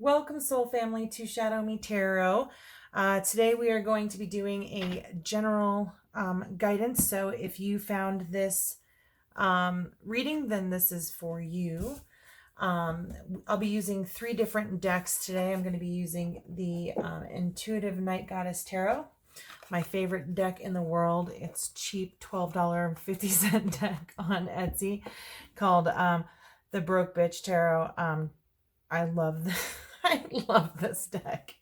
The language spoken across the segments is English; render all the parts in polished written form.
Welcome, Soul Family, to Shadow Me Tarot. Today we are going to be doing a general guidance. So if you found this reading, then this is for you. I'll be using 3 different decks today. I'm going to be using the Intuitive Night Goddess Tarot, my favorite deck in the world. It's cheap, $12.50 deck on Etsy called the Broke Bitch Tarot. I love this. I love this deck.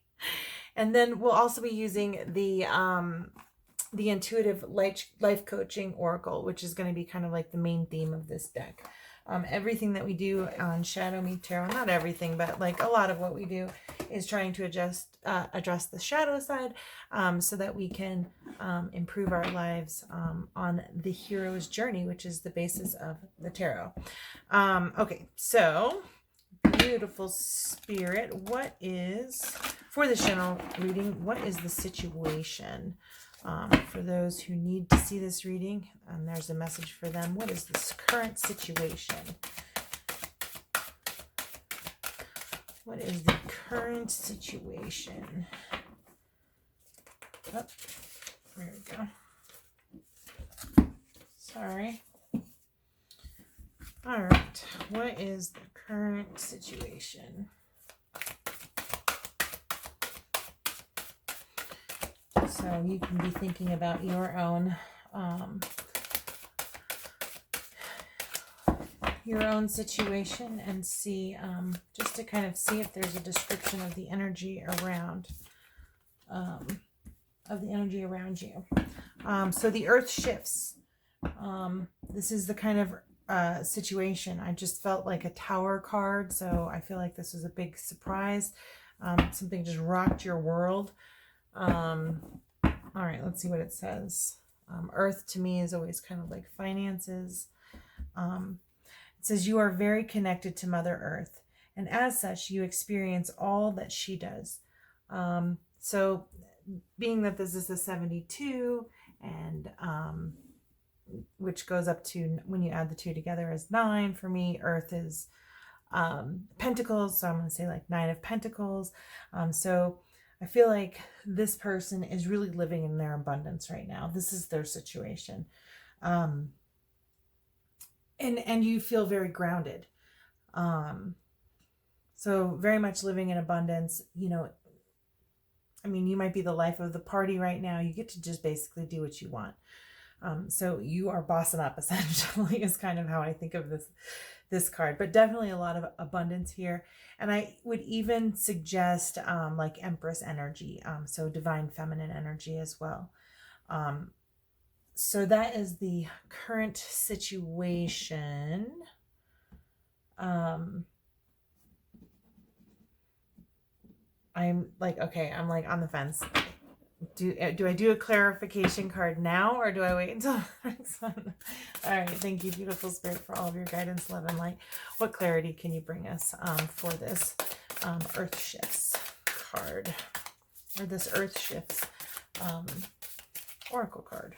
And then we'll also be using the Intuitive Life Coaching Oracle, which is going to be kind of like the main theme of this deck. Everything that we do on Shadow Me Tarot, not everything, but like a lot of what we do is trying to address the shadow side so that we can improve our lives on the hero's journey, which is the basis of the tarot. Okay, so beautiful spirit, what is, for this general reading, what is the situation for those who need to see this reading? And there's a message for them. What is this current situation? What is the current situation? Oh, there we go. Sorry. All right, what is the current situation? So you can be thinking about your own situation and see, just to kind of see if there's a description of the energy around you. So the earth shifts. This is the kind of situation. I just felt like a Tower card, so I feel like this was a big surprise. Something just rocked your world. All right, let's see what it says. Earth to me is always kind of like finances. It says you are very connected to Mother Earth, and as such, you experience all that she does. So being that this is a 72, and which goes up to, when you add the 2 together, is 9. For me, Earth is Pentacles, so I'm going to say like 9 of Pentacles. So I feel like this person is really living in their abundance right now. This is their situation. And you feel very grounded. So very much living in abundance. You know, I mean, you might be the life of the party right now. You get to just basically do what you want. So you are bossing up, essentially, is kind of how I think of this card, but definitely a lot of abundance here. And I would even suggest like Empress energy, so divine feminine energy as well. So that is the current situation. I'm like, okay, I'm like on the fence. Do I do a clarification card now, or do I wait until the next one? All right, thank you, beautiful spirit, for all of your guidance, love, and light. What clarity can you bring us for this Earth Shifts card, or this Earth Shifts Oracle card?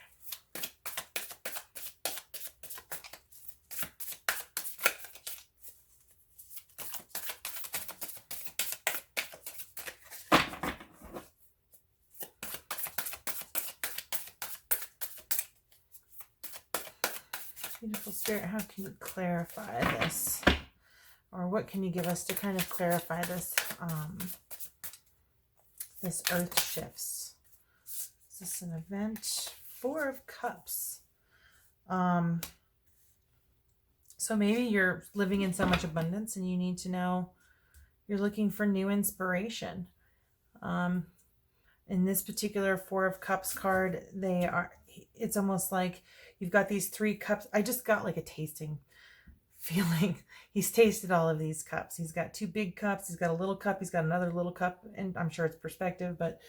Beautiful spirit, how can you clarify this? Or what can you give us to kind of clarify this, this Earth Shifts? Is this an event? 4 of Cups. So maybe you're living in so much abundance and you need to know, you're looking for new inspiration. In this particular 4 of Cups card, it's almost like you've got these 3 cups. I just got like a tasting feeling. He's tasted all of these cups. He's got 2 big cups. He's got a little cup. He's got another little cup, and I'm sure it's perspective, but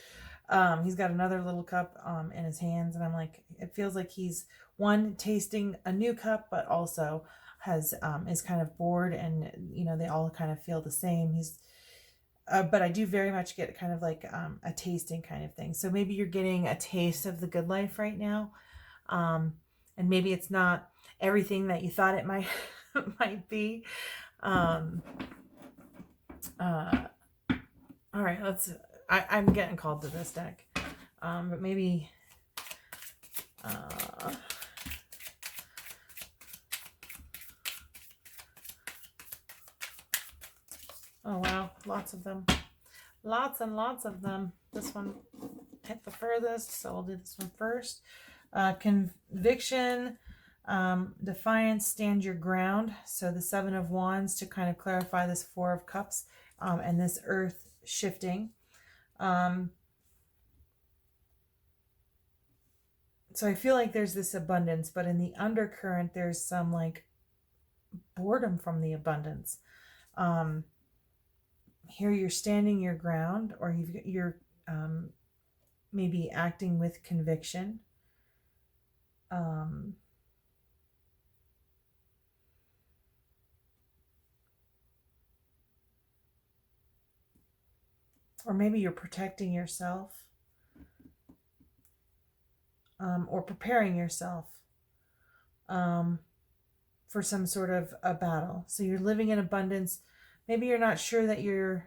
he's got another little cup in his hands. And I'm like, it feels like he's tasting a new cup, but also has is kind of bored, and you know, they all kind of feel the same. But I do very much get kind of like a tasting kind of thing. So maybe you're getting a taste of the good life right now. And maybe it's not everything that you thought it might be. All right, I'm getting called to this deck. But maybe, oh wow, lots of them. Lots and lots of them. This one hit the furthest, so I'll do this one first. Conviction, defiance, stand your ground. So the Seven of Wands to kind of clarify this Four of Cups, and this earth shifting. So I feel like there's this abundance, but in the undercurrent, there's some like boredom from the abundance. Here you're standing your ground, or you're maybe acting with conviction. Or maybe you're protecting yourself, or preparing yourself for some sort of a battle. So you're living in abundance. Maybe you're not sure that you're,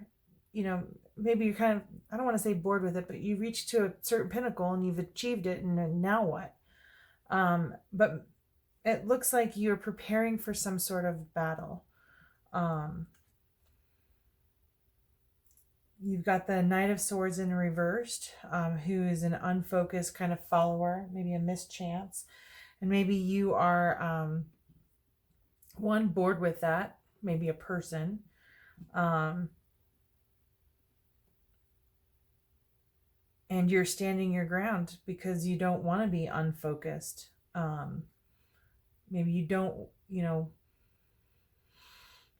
maybe you're kind of, I don't want to say bored with it, but you reached to a certain pinnacle and you've achieved it, and now what? But it looks like you're preparing for some sort of battle. You've got the Knight of Swords in reversed, who is an unfocused kind of follower, maybe a mischance. And maybe you are, one, bored with that, maybe a person. And you're standing your ground because you don't want to be unfocused. Maybe you don't,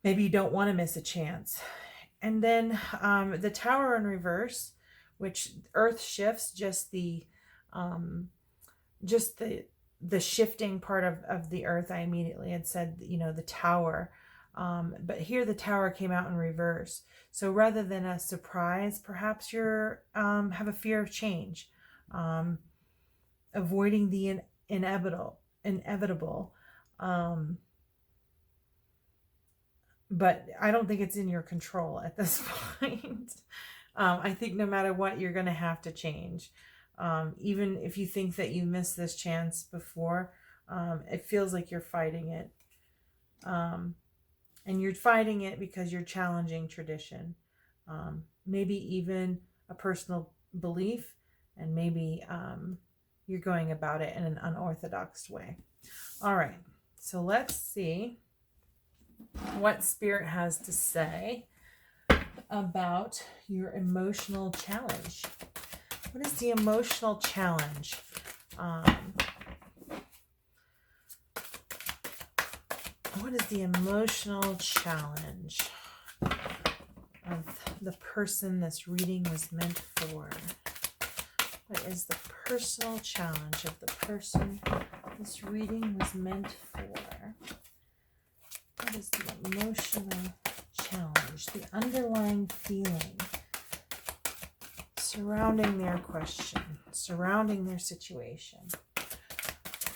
maybe you don't want to miss a chance. And then the Tower in reverse, which earth shifts, just the shifting part of the earth. I immediately had said, the Tower. But here the Tower came out in reverse. So rather than a surprise, perhaps you're have a fear of change, avoiding the inevitable. But I don't think it's in your control at this point. I think no matter what, you're going to have to change. Even if you think that you missed this chance before, it feels like you're fighting it. And you're fighting it because you're challenging tradition. Maybe even a personal belief, and maybe you're going about it in an unorthodox way. All right, so let's see what Spirit has to say about your emotional challenge. What is the emotional challenge? What is the emotional challenge of the person this reading was meant for? What is the personal challenge of the person this reading was meant for? What is the emotional challenge, the underlying feeling surrounding their question, surrounding their situation?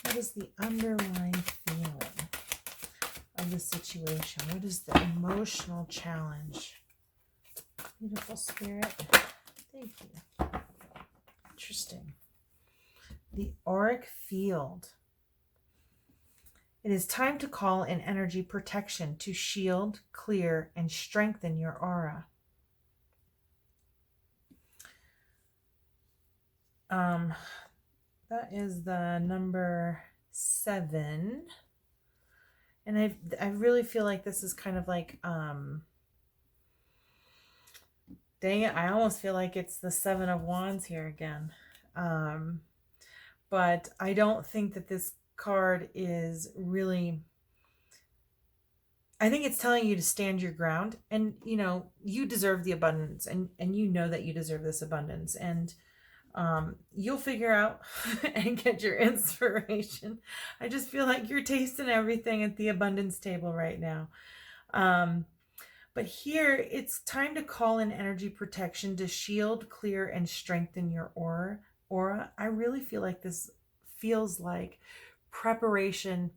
What is the underlying feeling of the situation? What is the emotional challenge? Beautiful Spirit. Thank you. Interesting. The auric field. It is time to call in energy protection to shield, clear, and strengthen your aura. That is the number 7. And I really feel like this is kind of like, dang it, I almost feel like it's the 7 of Wands here again. But I don't think that this card is really, I think it's telling you to stand your ground, and you deserve the abundance, and you know that you deserve this abundance, and you'll figure out and get your inspiration. I just feel like you're tasting everything at the abundance table right now. But here it's time to call in energy protection to shield, clear, and strengthen your aura. I really feel like this feels like preparation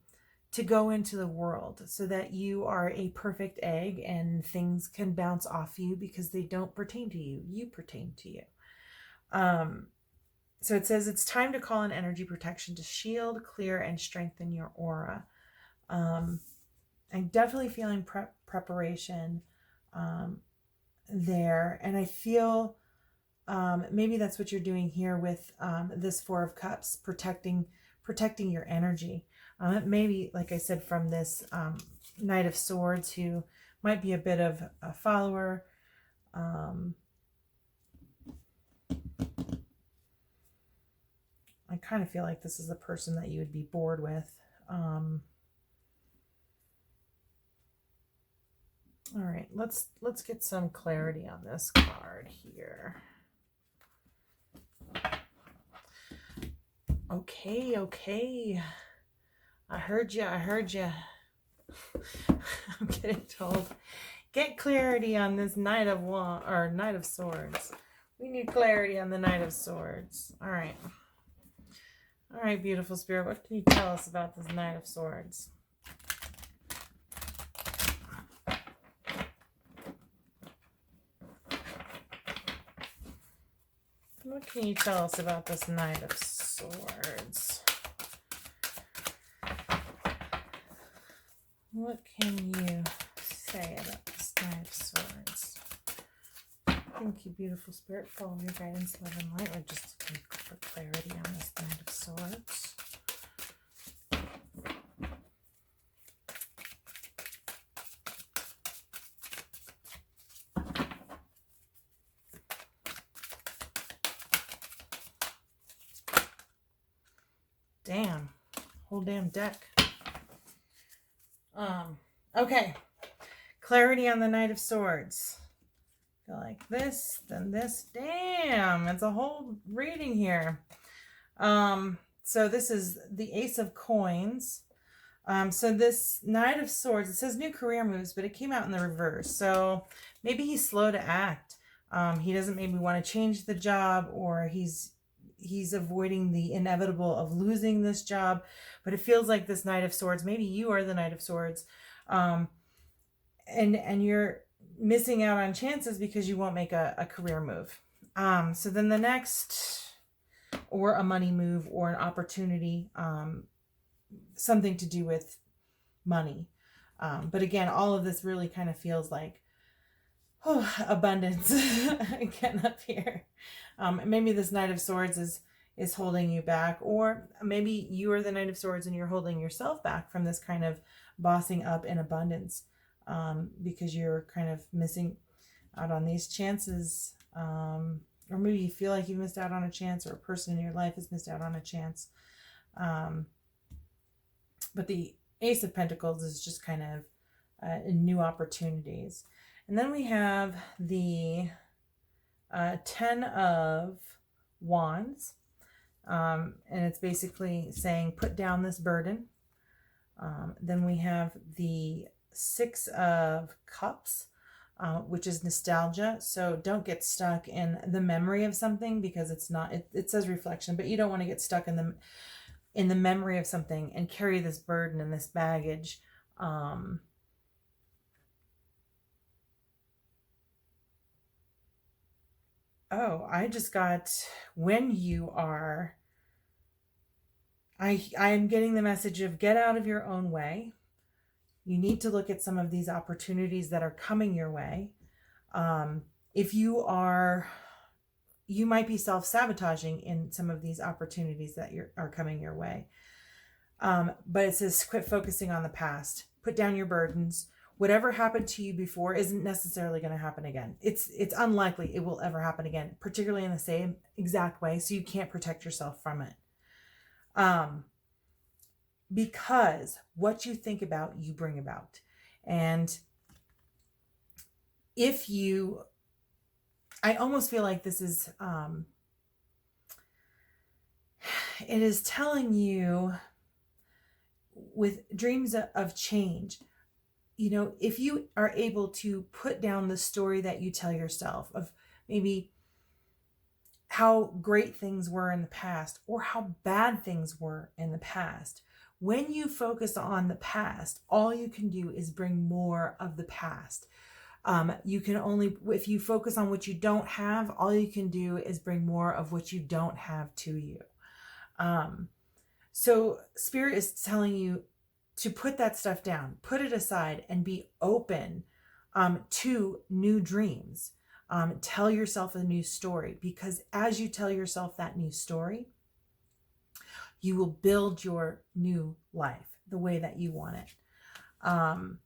to go into the world so that you are a perfect egg and things can bounce off you because they don't pertain to you. You pertain to you. So it says it's time to call in energy protection to shield, clear, and strengthen your aura. I'm definitely feeling preparation there. And I feel maybe that's what you're doing here with this Four of Cups, protecting your energy. Maybe, like I said, from this Knight of Swords, who might be a bit of a follower. I kind of feel like this is a person that you would be bored with. All right, let's get some clarity on this card here. Okay. I heard you. I'm getting told. Get clarity on this Knight of Swords. We need clarity on the Knight of Swords. All right. All right, beautiful spirit. What can you tell us about this Knight of Swords? What can you tell us about this Knight of Swords? What can you say about this Knight of Swords? Thank you, beautiful spirit. Follow your guidance, love, and light. We're just looking for clarity on this Knight of Swords. Damn. Whole damn deck. Okay. Clarity on the Knight of Swords. Go like this, then this. Damn, it's a whole reading here. So this is the Ace of Coins. So this Knight of Swords, it says new career moves, but it came out in the reverse. So maybe he's slow to act. He doesn't maybe want to change the job, or he's avoiding the inevitable of losing this job. But it feels like this Knight of Swords, maybe you are the Knight of Swords, and you're missing out on chances because you won't make a career move. So then the next, or a money move, or an opportunity, something to do with money. But again, all of this really kind of feels like abundance again up here. Maybe this Knight of Swords is holding you back, or maybe you are the Knight of Swords and you're holding yourself back from this kind of bossing up in abundance, because you're kind of missing out on these chances, or maybe you feel like you missed out on a chance, or a person in your life has missed out on a chance. But the Ace of Pentacles is just kind of new opportunities. And then we have the Ten of Wands. And it's basically saying, put down this burden. Then we have the Six of Cups, which is nostalgia. So don't get stuck in the memory of something, because it's not, it says reflection, but you don't want to get stuck in the memory of something and carry this burden and this baggage. Oh, I just got, when you are, I'm getting the message of get out of your own way. You need to look at some of these opportunities that are coming your way. If you are, you might be self-sabotaging in some of these opportunities that are coming your way. But it says quit focusing on the past. Put down your burdens. Whatever happened to you before isn't necessarily going to happen again. It's unlikely it will ever happen again, particularly in the same exact way. So you can't protect yourself from it. Because what you think about, you bring about. And if you, I almost feel like this is, it is telling you with dreams of change, you know, if you are able to put down the story that you tell yourself of maybe how great things were in the past, or how bad things were in the past, when you focus on the past, all you can do is bring more of the past. You can only, if you focus on what you don't have, all you can do is bring more of what you don't have to you. So Spirit is telling you to put that stuff down, put it aside, and be open to new dreams. Tell yourself a new story, because as you tell yourself that new story, you will build your new life the way that you want it. All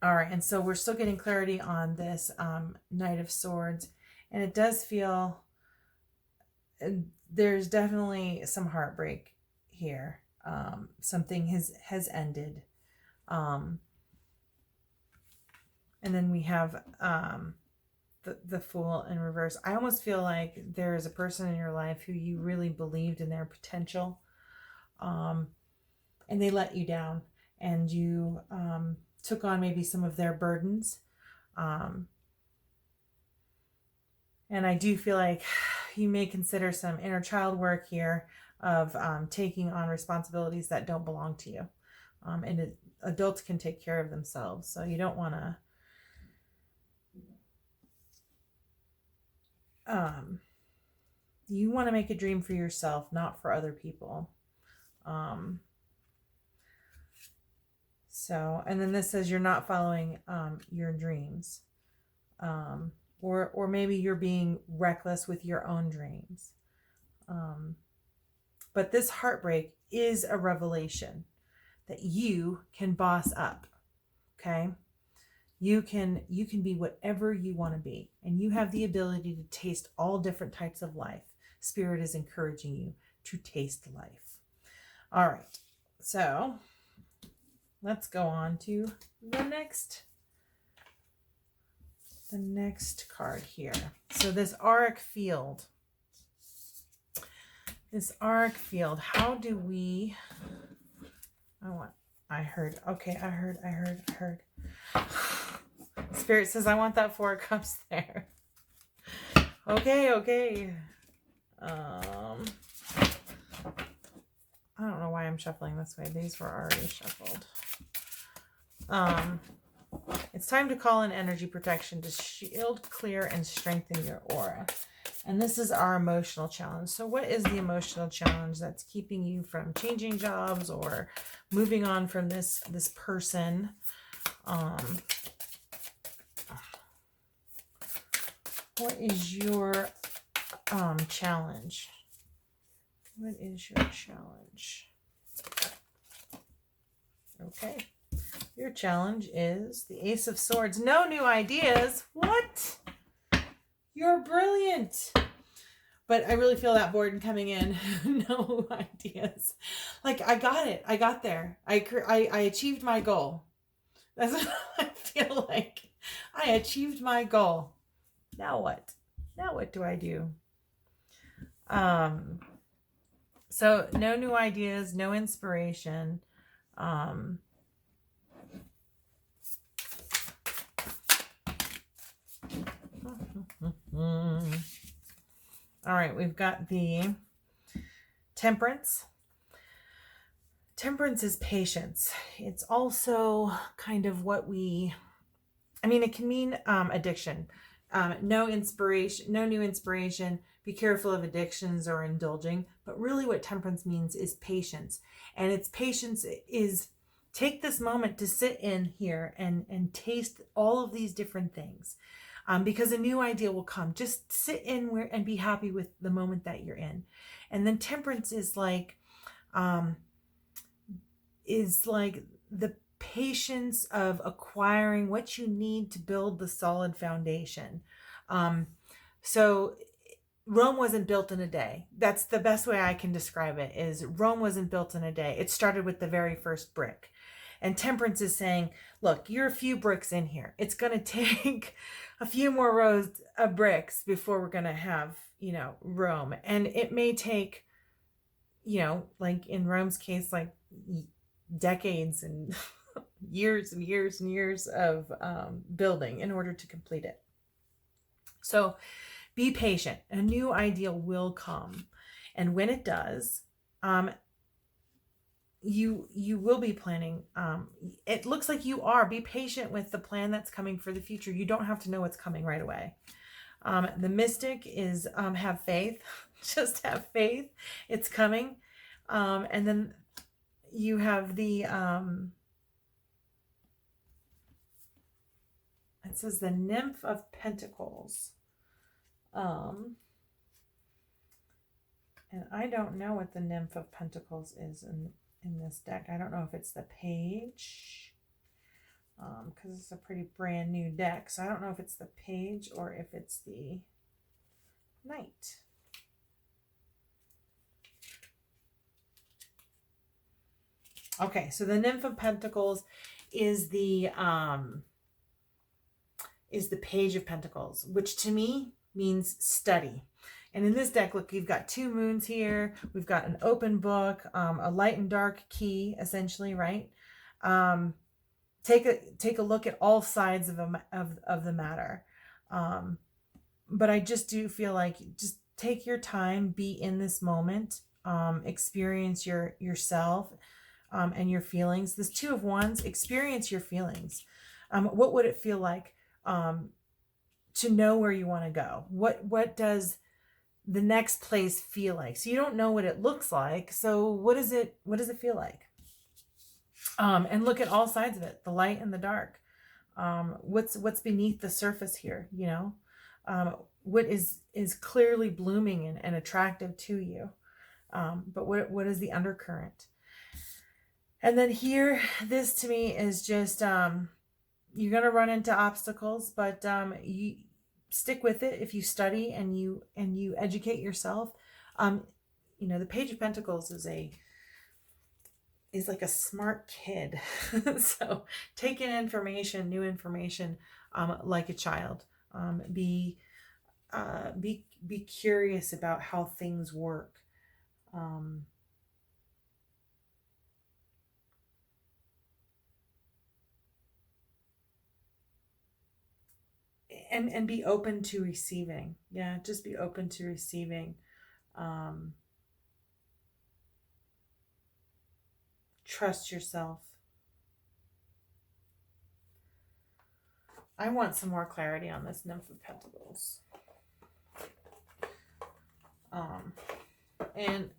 right, and so we're still getting clarity on this Knight of Swords, and it does feel there's definitely some heartbreak here. Something has ended. And then we have the Fool in reverse. I almost feel like there is a person in your life who you really believed in their potential, and they let you down, and you took on maybe some of their burdens. And I do feel like you may consider some inner child work here of taking on responsibilities that don't belong to you. And adults can take care of themselves, so you don't want to you want to make a dream for yourself, not for other people. So, and then this says you're not following your dreams, or maybe you're being reckless with your own dreams. But this heartbreak is a revelation that you can boss up. Okay. You can be whatever you want to be, and you have the ability to taste all different types of life. Spirit is encouraging you to taste life. All right, so let's go on to the next card here. So this auric field. How do we? I heard. Spirit says, I want that 4 of Cups there. Okay. I don't know why I'm shuffling this way. These were already shuffled. It's time to call in energy protection to shield, clear, and strengthen your aura. And this is our emotional challenge. So what is the emotional challenge that's keeping you from changing jobs or moving on from this person? What is your challenge? What is your challenge? Okay. Your challenge is the Ace of Swords. No new ideas. What? You're brilliant. But I really feel that Borden coming in. No ideas. Like, I got it. I got there. I achieved my goal. That's what I feel like. I achieved my goal. Now what? Now what do I do? So no new ideas, no inspiration. All right, we've got the Temperance. Temperance is patience. It's also kind of what it can mean addiction. No new inspiration. Be careful of addictions or indulging. But really what temperance means is patience. And its patience is take this moment to sit in here and taste all of these different things. Because a new idea will come. Just sit in and be happy with the moment that you're in. And then temperance is like the patience of acquiring what you need to build the solid foundation. So Rome wasn't built in a day. That's the best way I can describe it, is Rome wasn't built in a day. It started with the very first brick. And temperance is saying, look, you're a few bricks in here. It's going to take a few more rows of bricks before we're going to have, Rome. And it may take, like in Rome's case, like decades and years and years and years of building in order to complete it. So be patient. A new ideal will come. And when it does, you will be planning. It looks like you are. Be patient with the plan that's coming for the future. You don't have to know what's coming right away. The mystic is have faith. Just have faith. It's coming. And then you have the it says the Nymph of Pentacles. And I don't know what the Nymph of Pentacles is in this deck. I don't know if it's the page, because it's a pretty brand new deck. So I don't know if it's the page or if it's the Knight. Okay, so the Nymph of Pentacles is the Page of Pentacles, which to me means study. And in this deck, look, you've got two moons here. We've got an open book, a light and dark key, essentially, right? Take a look at all sides of the matter. But I just do feel like just take your time, be in this moment, experience yourself and your feelings. This Two of Wands, experience your feelings. What would it feel like to know where you want to go? What does the next place feel like? So you don't know what it looks like. So what does it feel like? And look at all sides of it, the light and the dark. What's beneath the surface here, you know? What is clearly blooming and attractive to you. But what is the undercurrent? And then here, this to me is just, you're going to run into obstacles, but you stick with it if you study and you educate yourself. You know, the Page of Pentacles is like a smart kid. So take in information, new information, like a child. Be curious about how things work. And be open to receiving. Yeah, just be open to receiving. Trust yourself. I want some more clarity on this Nymph of Pentacles. And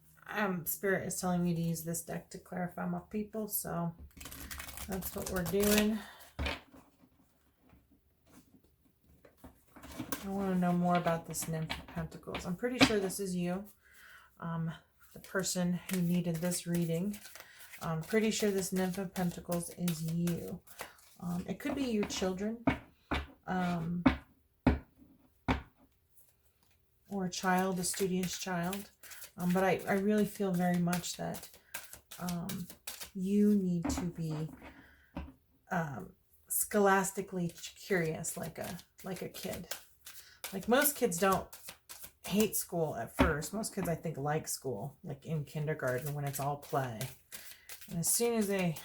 Spirit is telling me to use this deck to clarify my people, so that's what we're doing. I want to know more about this Nymph of Pentacles. I'm pretty sure this is you, the person who needed this reading. I'm pretty sure this Nymph of Pentacles is you. It could be your children, or a child, a studious child. But I really feel very much that you need to be scholastically curious, like a kid. Like most kids don't hate school at first. Most kids, I think, like school, like in kindergarten when it's all play. And as soon as they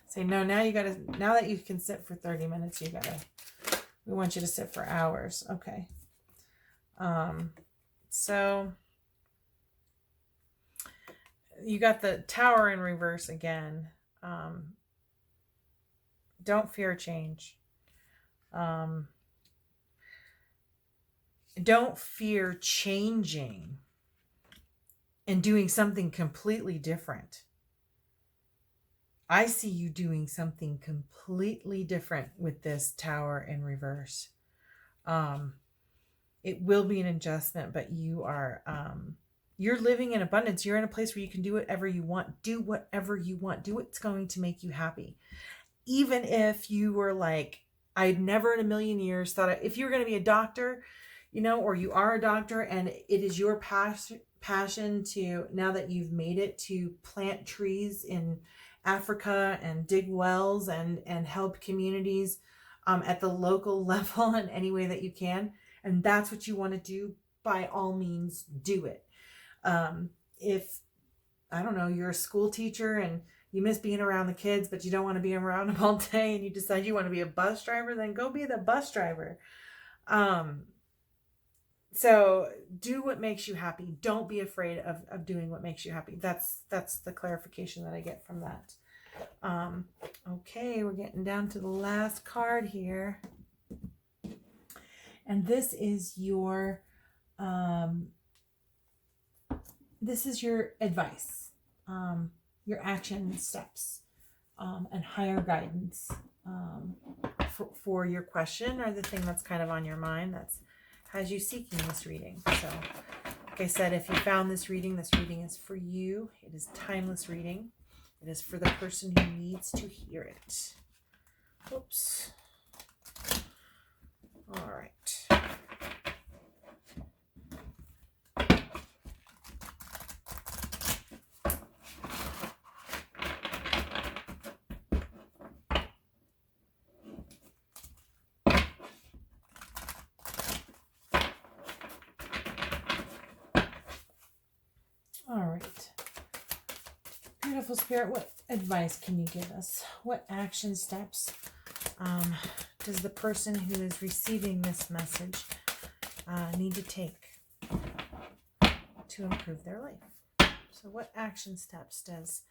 say, no, now that you can sit for 30 minutes, we want you to sit for hours. Okay. So you got the Tower in reverse again. Don't fear change. Don't fear changing and doing something completely different. I see you doing something completely different with this Tower in reverse. It will be an adjustment, but you're living in abundance. You're in a place where you can do whatever you want. Do whatever you want. Do what's going to make you happy. Even if you were like, I'd never in a million years thought, if you were going to be a doctor, you know, or you are a doctor and it is your passion to, now that you've made it, to plant trees in Africa and dig wells and help communities at the local level in any way that you can, and that's what you want to do, by all means do it. If, I don't know, you're a school teacher and you miss being around the kids, but you don't want to be around them all day, and you decide you want to be a bus driver, then go be the bus driver. So do what makes you happy. Don't be afraid of doing what makes you happy. That's the clarification that I get from that. Okay, we're getting down to the last card here. And this is your advice, your action steps, and higher guidance for your question, or the thing that's kind of on your mind that's has you seeking this reading. So like I said, if you found this reading is for you. It is timeless reading. It is for the person who needs to hear it. Oops. All right. All right. Beautiful Spirit, what advice can you give us? What action steps does the person who is receiving this message need to take to improve their life? So what action steps does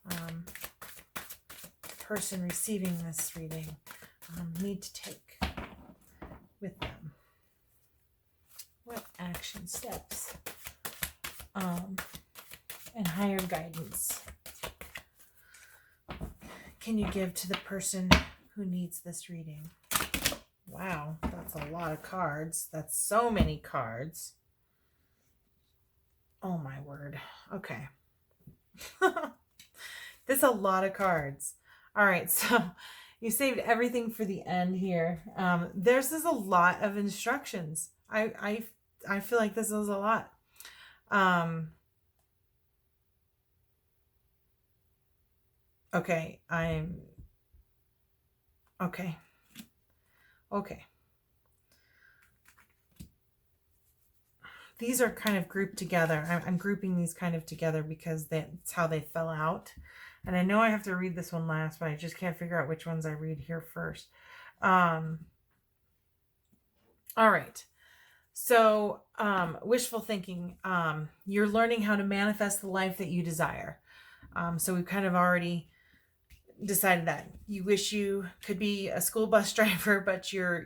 the person receiving this reading need to take with them? What action steps and higher guidance can you give to the person who needs this reading? Wow, that's a lot of cards. That's so many cards. Oh my word. Okay. This is a lot of cards. All right, so you saved everything for the end here. There's a lot of instructions. I feel like this is a lot. Okay, okay. These are kind of grouped together. I'm grouping these kind of together because that's how they fell out. And I know I have to read this one last, but I just can't figure out which ones I read here first. All right. So, wishful thinking. You're learning how to manifest the life that you desire. So we've kind of already decided that you wish you could be a school bus driver, but you're,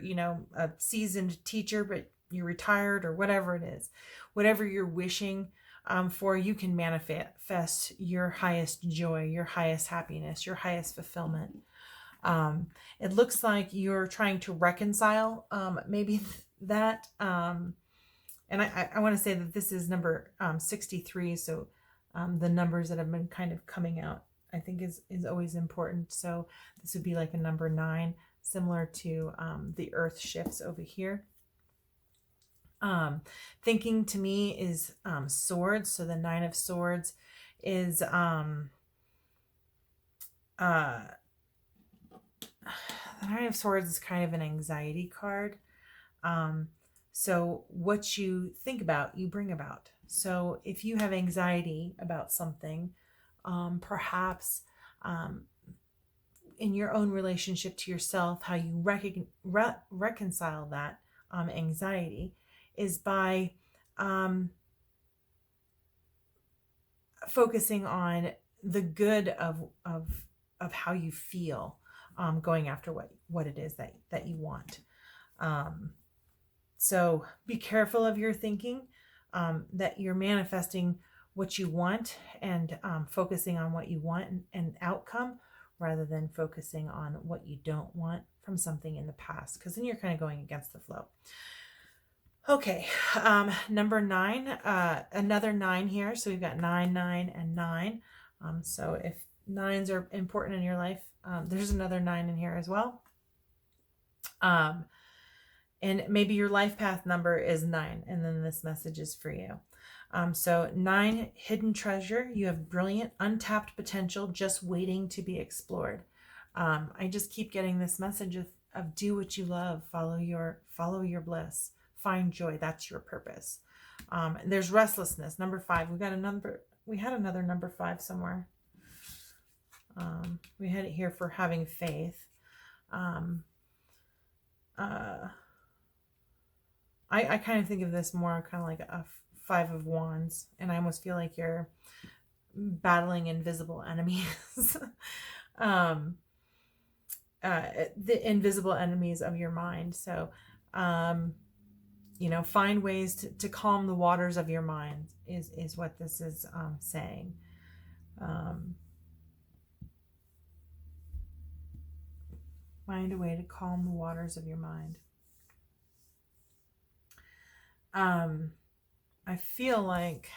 a seasoned teacher, but you're retired, or whatever it is. Whatever you're wishing for, you can manifest your highest joy, your highest happiness, your highest fulfillment. It looks like you're trying to reconcile maybe that. And I want to say that this is number 63. So the numbers that have been kind of coming out, I think is always important. So this would be like a number 9, similar to the earth shifts over here. Thinking to me is swords. So the 9 of swords is the 9 of swords is kind of an anxiety card. So what you think about, you bring about. So if you have anxiety about something, perhaps in your own relationship to yourself, how you reconcile that anxiety is by focusing on the good of how you feel, going after what it is that you want. So be careful of your thinking, that you're manifesting what you want, and focusing on what you want and outcome, rather than focusing on what you don't want from something in the past, because then you're kind of going against the flow. Okay, number 9, another 9 here. So we've got 9, 9, and 9. So if 9s are important in your life, there's another 9 in here as well. And maybe your life path number is 9, and then this message is for you. So 9, hidden treasure. You have brilliant, untapped potential just waiting to be explored. I just keep getting this message of do what you love, follow your bliss, find joy. That's your purpose. There's restlessness. Number 5. We had another number 5 somewhere. We had it here for having faith. I kind of think of this more kind of like a Five of Wands, and I almost feel like you're battling invisible enemies. um, the invisible enemies of your mind. So, find ways to calm the waters of your mind is what this is saying. Find a way to calm the waters of your mind. I feel like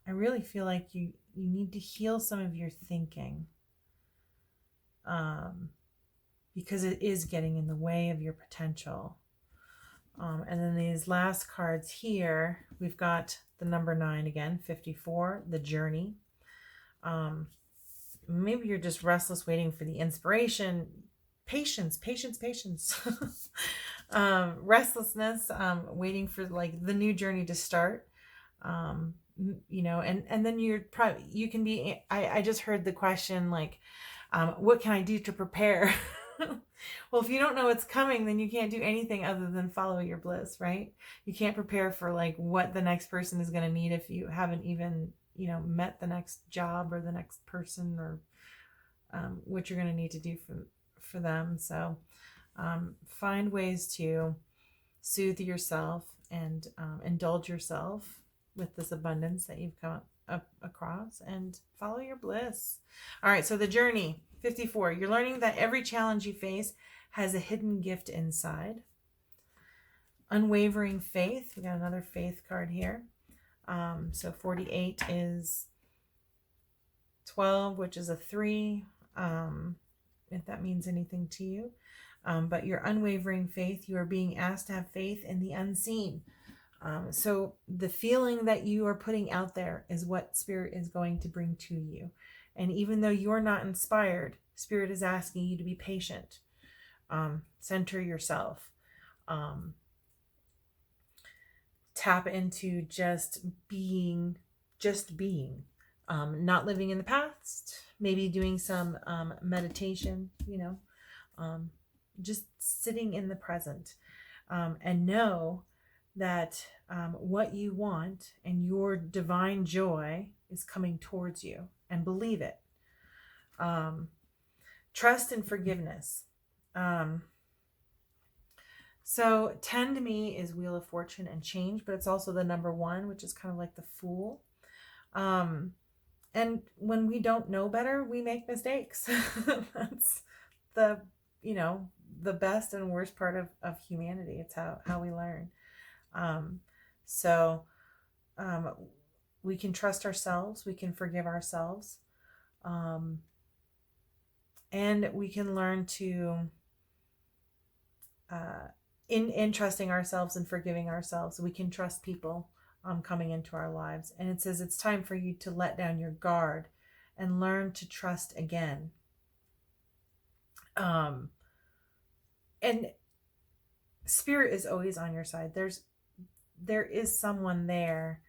I really feel like you need to heal some of your thinking, because it is getting in the way of your potential. And then these last cards here, we've got the number 9 again, 54, the journey. Maybe you're just restless, waiting for the inspiration. Patience. Restlessness, waiting for like the new journey to start. And then you can be, I just heard the question like, what can I do to prepare? Well, if you don't know what's coming, then you can't do anything other than follow your bliss, right? You can't prepare for like what the next person is going to need if you haven't even, met the next job or the next person, or what you're going to need to do for them. So find ways to soothe yourself and indulge yourself with this abundance that you've come up across, and follow your bliss. All right, so the journey, 54. You're learning that every challenge you face has a hidden gift inside. Unwavering faith. We got another faith card here. So 48 is 12, which is a 3. If that means anything to you. But your unwavering faith, you are being asked to have faith in the unseen. So the feeling that you are putting out there is what Spirit is going to bring to you. And even though you're not inspired, Spirit is asking you to be patient. Center yourself. Tap into just being. Not living in the past, maybe doing some meditation, just sitting in the present, and know that what you want and your divine joy is coming towards you, and believe it. Trust and forgiveness. So 10 to me is Wheel of Fortune and change, but it's also the number 1, which is kind of like the Fool. And when we don't know better, we make mistakes. That's the best and worst part of humanity. It's how we learn. So we can trust ourselves. We can forgive ourselves. And we can learn to, in trusting ourselves and forgiving ourselves, we can trust people coming into our lives. And it says it's time for you to let down your guard and learn to trust again. And Spirit is always on your side. There is someone there,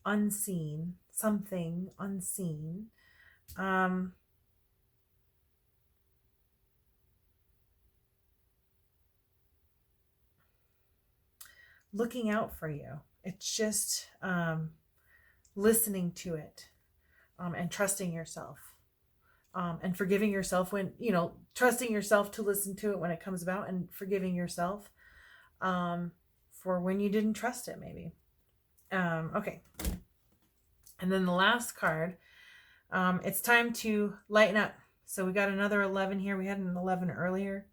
unseen, something unseen. Looking out for you. It's just listening to it, and trusting yourself, and forgiving yourself when, trusting yourself to listen to it when it comes about, and forgiving yourself for when you didn't trust it, maybe. Okay. And then the last card, it's time to lighten up. So we got another 11 here. We had an 11 earlier.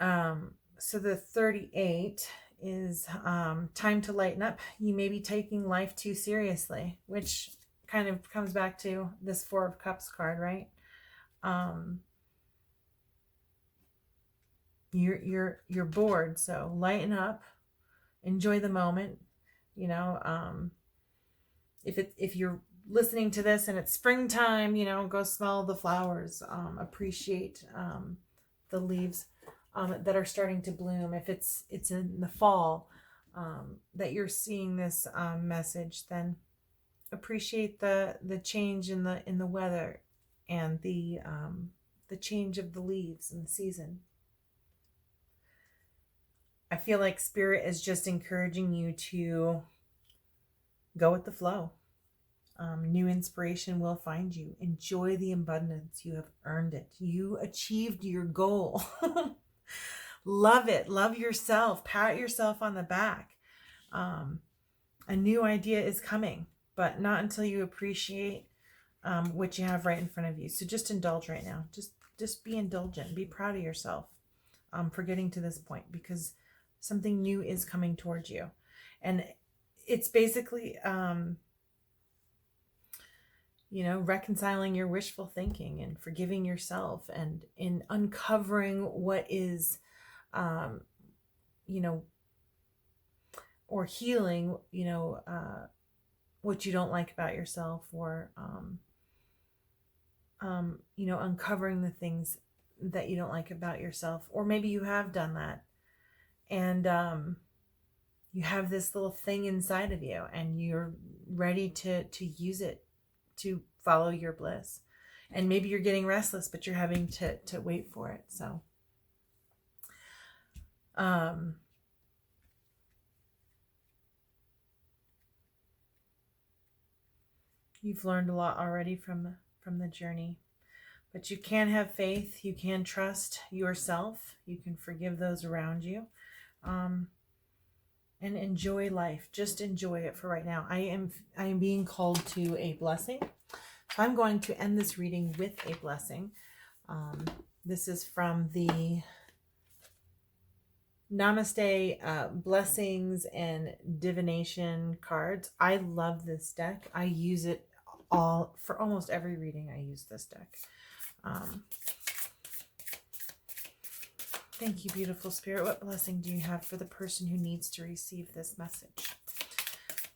So the 38 is time to lighten up. You may be taking life too seriously, which kind of comes back to this 4 of Cups card, right? You're bored, so lighten up, enjoy the moment. If you're listening to this and it's springtime, go smell the flowers, appreciate the leaves that are starting to bloom. If it's in the fall that you're seeing this message, then appreciate the change in the weather, and the change of the leaves in the season. I feel like Spirit is just encouraging you to go with the flow. New inspiration will find you. Enjoy the abundance. You have earned it. You achieved your goal. Love it. Love yourself. Pat yourself on the back. A new idea is coming, but not until you appreciate what you have right in front of you. So just indulge right now. Just be indulgent. Be proud of yourself for getting to this point, because something new is coming towards you. And it's basically, reconciling your wishful thinking and forgiving yourself, and in uncovering what is, or healing, what you don't like about yourself, or, uncovering the things that you don't like about yourself. Or maybe you have done that, and you have this little thing inside of you, and you're ready to use it to follow your bliss. And maybe you're getting restless, but you're having to wait for it. So you've learned a lot already from the journey, but you can have faith. You can trust yourself. You can forgive those around you, and enjoy life. Just enjoy it for right now. I am being called to a blessing, so I'm going to end this reading with a blessing. This is from the Namaste Blessings and Divination cards. I love this deck. I use it all for almost every reading. I use this deck. Thank you, beautiful spirit. What blessing do you have for the person who needs to receive this message?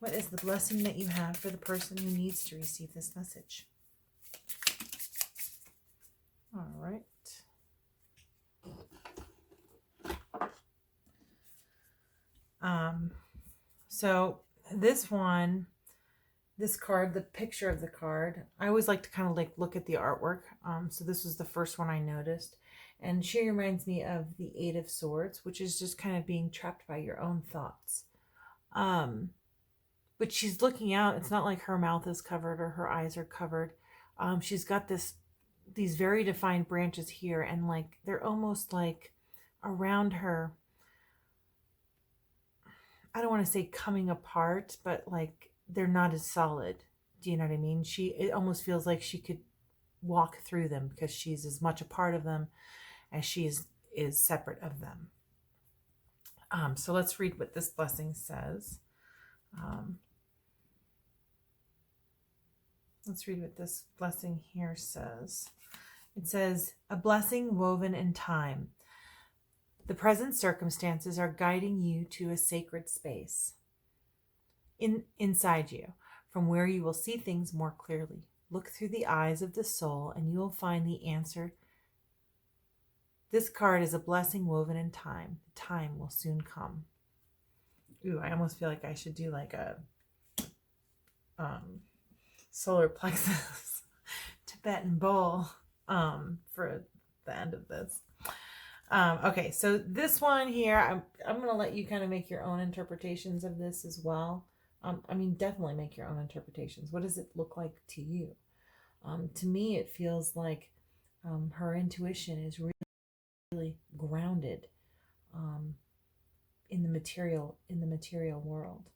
What is the blessing that you have for the person who needs to receive this message? All right. So this one, this card, the picture of the card, I always like to kind of like look at the artwork. So this was the first one I noticed. And she reminds me of the Eight of Swords, which is just kind of being trapped by your own thoughts. But she's looking out. It's not like her mouth is covered or her eyes are covered. She's got these very defined branches here, and like they're almost like around her. I don't want to say coming apart, but like they're not as solid. Do you know what I mean? It almost feels like she could walk through them, because she's as much a part of them as she is separate of them. So let's read what this blessing says. Let's read what this blessing here says. It says, a blessing woven in time. The present circumstances are guiding you to a sacred space inside you, from where you will see things more clearly. Look through the eyes of the soul, and you will find the answer. This card is a blessing woven in time. The time will soon come. Ooh, I almost feel like I should do like a solar plexus Tibetan bowl for the end of this. Okay, so this one here, I'm going to let you kind of make your own interpretations of this as well. Definitely make your own interpretations. What does it look like to you? To me, it feels like her intuition is really grounded in the material world.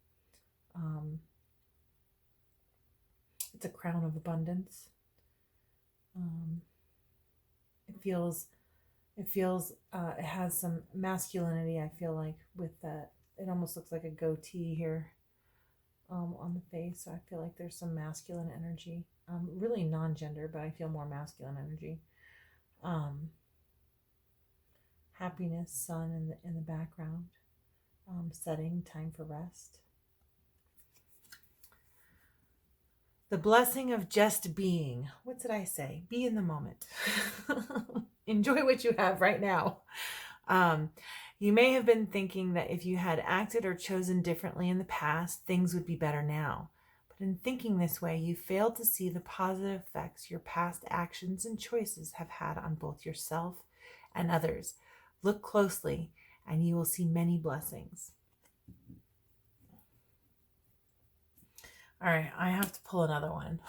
It's a crown of abundance. It has some masculinity, I feel like, with that. It almost looks like a goatee here on the face. So I feel like there's some masculine energy. Really non-gender, but I feel more masculine energy. Happiness, sun in the background. Setting, time for rest. The blessing of just being. What did I say? Be in the moment. Enjoy what you have right now. You may have been thinking that if you had acted or chosen differently in the past, things would be better now. But in thinking this way, you fail to see the positive effects your past actions and choices have had on both yourself and others. Look closely, and you will see many blessings. All right, I have to pull another one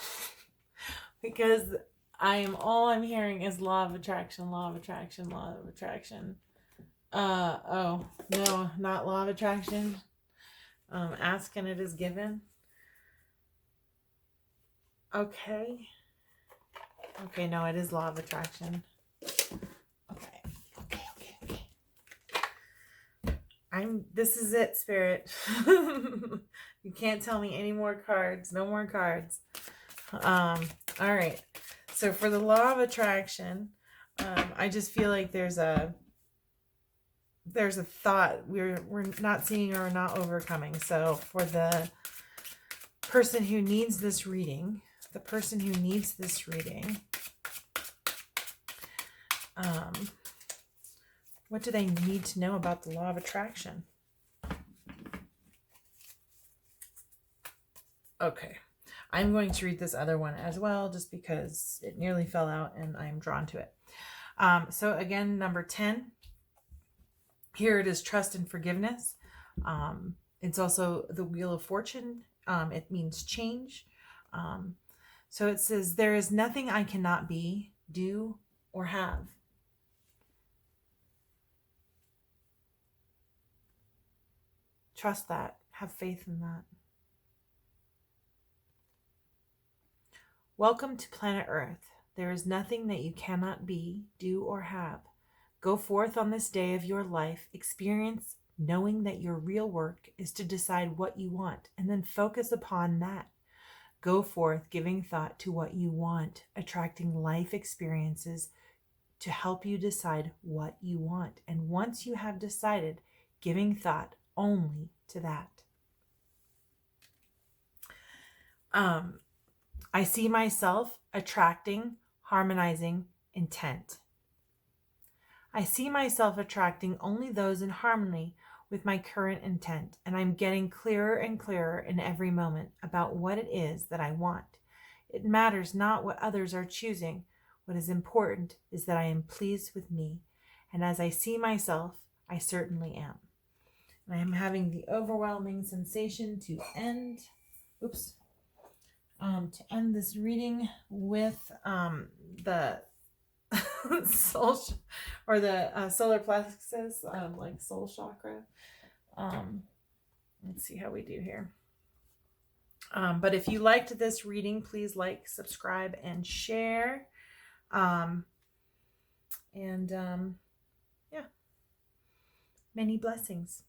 because all I'm hearing is law of attraction, law of attraction, law of attraction. Oh, no, not law of attraction. Ask and it is given. Okay, no, it is law of attraction. Okay. This is it, Spirit. You can't tell me any more cards. No more cards. All right. So for the law of attraction, I just feel like there's a thought we're not seeing or not overcoming. So for the person who needs this reading, what do they need to know about the law of attraction? Okay, I'm going to read this other one as well, just because it nearly fell out and I'm drawn to it. So again, number 10, here it is, trust and forgiveness. It's also the Wheel of Fortune. It means change. So it says, there is nothing I cannot be, do, or have. Trust that. Have faith in that. Welcome to planet Earth. There is nothing that you cannot be, do, or have. Go forth on this day of your life, experience knowing that your real work is to decide what you want, and then focus upon that. Go forth giving thought to what you want, attracting life experiences to help you decide what you want. And once you have decided, giving thought only to that. I see myself attracting, harmonizing intent. I see myself attracting only those in harmony with my current intent, and I'm getting clearer and clearer in every moment about what it is that I want. It matters not what others are choosing. What is important is that I am pleased with me, and as I see myself, I certainly am. And I am having the overwhelming sensation to end this reading with the soul or the solar plexus, like soul chakra. Let's see how we do here. But if you liked this reading, please like, subscribe, and share. Yeah, many blessings.